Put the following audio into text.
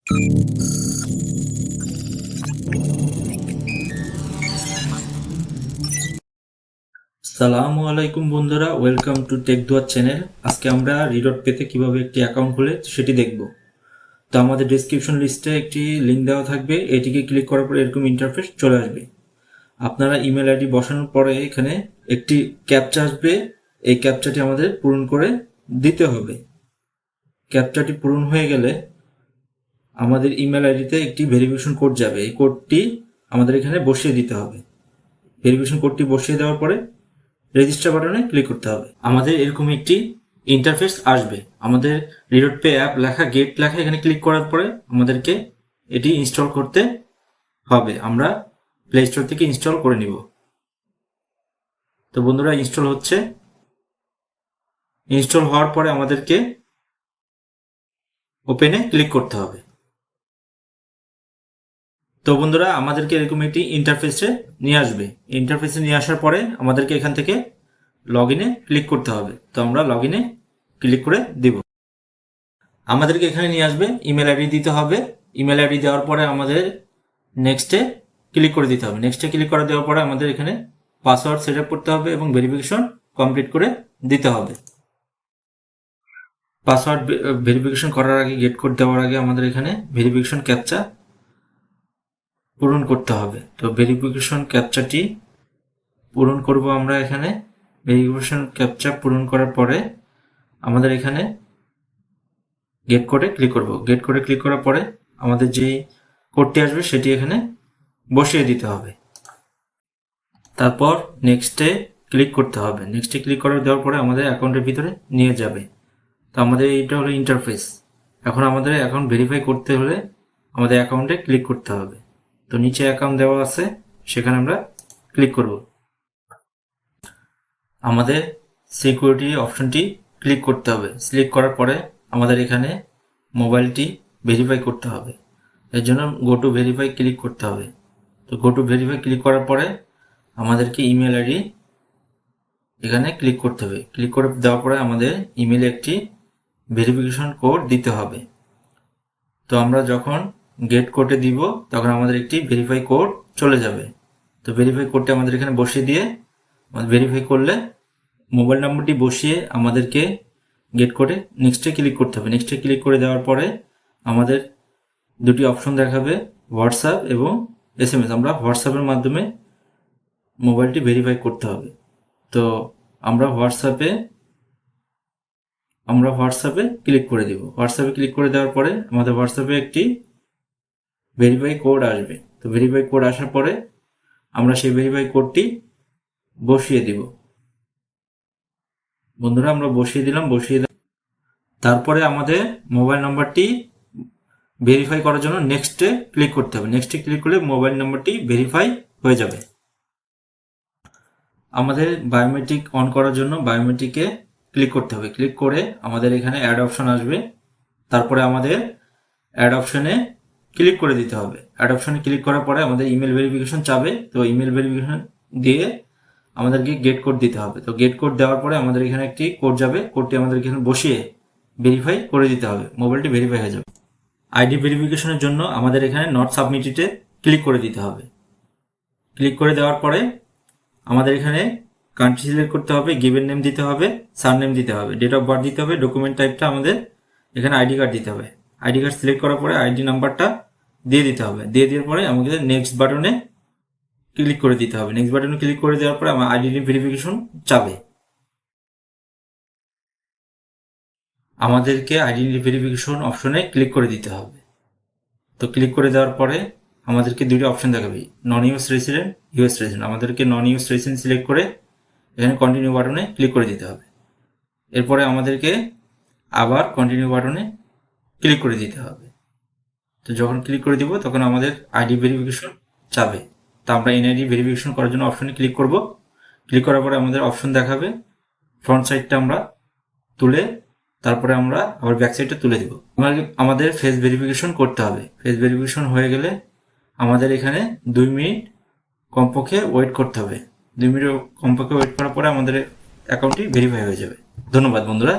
সালামু আলাইকুম বন্ধুরা, ওয়েলকাম টু টেকডোট চ্যানেল। আজকে আমরা রিডটপেতে কিভাবে একটি অ্যাকাউন্ট খুলে সেটি দেখব। তো আমাদের ডেসক্রিপশন লিস্টে একটি লিঙ্ক দেওয়া থাকবে, এটিকে ক্লিক করার পরে এরকম ইন্টারফেস চলে আসবে। আপনারা ইমেল আইডি বসানোর পরে এখানে একটি ক্যাপচা আসবে, এই ক্যাপচাটি আমাদের পূরণ করে দিতে হবে। ক্যাপচাটি পূরণ হয়ে গেলে আমাদের ইমেল আইডিতে একটি ভেরিফিকেশন কোড যাবে, এই কোডটি আমাদের এখানে বসিয়ে দিতে হবে। ভেরিফিকেশন কোডটি বসিয়ে দেওয়ার পরে রেজিস্টার বাটনে ক্লিক করতে হবে। আমাদের এরকম একটি ইন্টারফেস আসবে। আমাদের রিডটপে অ্যাপ লেখা, গেট লেখা এখানে ক্লিক করার পরে আমাদেরকে এটি ইনস্টল করতে হবে। আমরা প্লে স্টোর থেকে ইনস্টল করে নিব। তো বন্ধুরা, ইনস্টল হচ্ছে। ইনস্টল হওয়ার পরে আমাদেরকে ওপেনে ক্লিক করতে হবে। তো বন্ধুরা, আমাদেরকে এরকম একটি ইন্টারফেসে নিয়ে আসবে। ইন্টারফেসে নিয়ে আসার পরে আমাদেরকে এখান থেকে লগ ইনে ক্লিক করতে হবে। তো আমরা লগ ইনে ক্লিক করে দিব। আমাদেরকে এখানে নিয়ে আসবে, ইমেল আইডি দিতে হবে। ইমেল আইডি দেওয়ার পরে আমাদের নেক্সটে ক্লিক করে দিতে হবে। নেক্সটে ক্লিক করে দেওয়ার পরে আমাদের এখানে পাসওয়ার্ড সেট আপ করতে হবে এবং ভেরিফিকেশন কমপ্লিট করে দিতে হবে। পাসওয়ার্ড ভেরিফিকেশন করার আগে, গেট কোড দেওয়ার আগে আমাদের এখানে ভেরিফিকেশন ক্যাপচা পূরণ করতে হবে। তো ভেরিফিকেশন ক্যাপচাটি পূরণ করব আমরা এখানে। ভেরিফিকেশন ক্যাপচা পূরণ করার পরে আমাদের এখানে গেট কোডে ক্লিক করব। গেট কোডে ক্লিক করার পরে আমাদের যে কোডটি আসবে সেটি এখানে বসিয়ে দিতে হবে। তারপর নেক্সটে ক্লিক করতে হবে। নেক্সটে ক্লিক করে দেওয়ার পরে আমাদের অ্যাকাউন্টের ভিতরে নিয়ে যাবে। তো আমাদের এইটা হলো ইন্টারফেস। এখন আমাদের অ্যাকাউন্ট ভেরিফাই করতে হলে আমাদের অ্যাকাউন্টে ক্লিক করতে হবে। তো নিচে অ্যাকাউন্ট দেওয়া আছে, সেখানে আমরা ক্লিক করব। আমাদের সিকিউরিটি অপশনটি ক্লিক করতে হবে। সিলেক্ট করার পরে আমাদের এখানে মোবাইলটি ভেরিফাই করতে হবে। এর জন্য গো টু ভেরিফাই ক্লিক করতে হবে। তো গো টু ভেরিফাই ক্লিক করার পরে আমাদেরকে ইমেল আইডি এখানে ক্লিক করতে হবে। ক্লিক করে দেওয়ার পরে আমাদের ইমেলে একটি ভেরিফিকেশন কোড দিতে হবে। তো আমরা যখন গেট কোডে দিব তখন আমাদের একটি ভেরিফাই কোড চলে যাবে। তো ভেরিফাই কোডটা আমাদের এখানে বসিয়ে দিয়ে ভেরিফাই করলে মোবাইল নম্বরটি বসিয়ে আমাদেরকে গেট কোডে নেক্সটে ক্লিক করতে হবে। নেক্সটে ক্লিক করে দেওয়ার পরে আমাদের দুটি অপশন দেখাবে, হোয়াটসঅ্যাপ এবং SMS। আমরা হোয়াটসঅ্যাপের মাধ্যমে মোবাইলটি ভেরিফাই করতে হবে। তো আমরা হোয়াটসঅ্যাপে ক্লিক করে দিব। হোয়াটসঅ্যাপে ক্লিক করে দেওয়ার পরে আমাদের হোয়াটসঅ্যাপে একটি ভেরিফাই কোড আসবে। তো ভেরিফাই কোড আসার পরে আমরা সেই ভেরিফাই কোডটি বসিয়ে দিব। বন্ধুরা, আমরা বসিয়ে দিলাম। তারপরে আমাদের মোবাইল নাম্বারটি ভেরিফাই করার জন্য নেক্সটে ক্লিক করতে হবে। নেক্সটে ক্লিক করলে মোবাইল নাম্বারটি ভেরিফাই হয়ে যাবে। আমাদের বায়োমেট্রিক অন করার জন্য বায়োমেট্রিকে ক্লিক করতে হবে। ক্লিক করে আমাদের এখানে অ্যাড অপশন আসবে। তারপরে আমাদের অ্যাড অপশনে ক্লিক করে দিতে হবে। অ্যাড অপশনে ক্লিক করার পরে আমাদের ইমেল ভেরিফিকেশন চাবে। তো ইমেল ভেরিফিকেশন দিয়ে আমাদেরকে গেট কোড দিতে হবে। তো গেট কোড দেওয়ার পরে আমাদের এখানে একটি কোড যাবে। কোডটি আমাদের এখানে বসিয়ে ভেরিফাই করে দিতে হবে। মোবাইলটি ভেরিফাই হয়ে যাবে। আইডি ভেরিফিকেশনের জন্য আমাদের এখানে নট সাবমিটেডে ক্লিক করে দিতে হবে। ক্লিক করে দেওয়ার পরে আমাদের এখানে কান্ট্রি সিলেক্ট করতে হবে, গিভেন নেম দিতে হবে, সারনেম দিতে হবে, ডেট অফ বার্থ দিতে হবে, ডকুমেন্ট টাইপটা আমাদের এখানে আইডি কার্ড দিতে হবে। আইডি কার্ড সিলেক্ট করার পরে আইডি নাম্বারটা দিয়ে দিতে হবে। দিয়ে দেওয়ার পরে আমাদের নেক্সট বাটনে ক্লিক করে দিতে হবে। নেক্সট বাটনে ক্লিক করে দেওয়ার পরে আমার আইডেন্টি ভেরিফিকেশন চাবে। আমাদেরকে আইডেন্টি ভেরিফিকেশন অপশনে ক্লিক করে দিতে হবে। তো ক্লিক করে দেওয়ার পরে আমাদেরকে দুটি অপশন দেখাবে, নন ইউএস রেসিডেন্ট, ইউএস রেসিডেন্ট। আমাদেরকে নন ইউএস রেসিডেন্ট সিলেক্ট করে এখানে কন্টিনিউ বাটনে ক্লিক করে দিতে হবে। এরপরে আমাদেরকে আবার কন্টিনিউ বাটনে ক্লিক করে দিতে হবে। তো যখন ক্লিক করে দিব তখন আমাদের আইডি ভেরিফিকেশন চাবে। তো আমরা এনআইডি ভেরিফিকেশন করার জন্য অপশনে ক্লিক করব। ক্লিক করার পরে আমাদের অপশন দেখাবে, ফ্রন্ট সাইডটা আমরা তুলে তারপরে আমরা আবার ব্যাক সাইডটা তুলে দিব। আমাদের ফেস ভেরিফিকেশন করতে হবে। ফেস ভেরিফিকেশন হয়ে গেলে আমাদের এখানে 2 মিনিট কমপক্ষে ওয়েট করতে হবে। 2 মিনিট কমপক্ষে ওয়েট করার পরে আমাদের অ্যাকাউন্টটি ভেরিফাই হয়ে যাবে। ধন্যবাদ বন্ধুরা।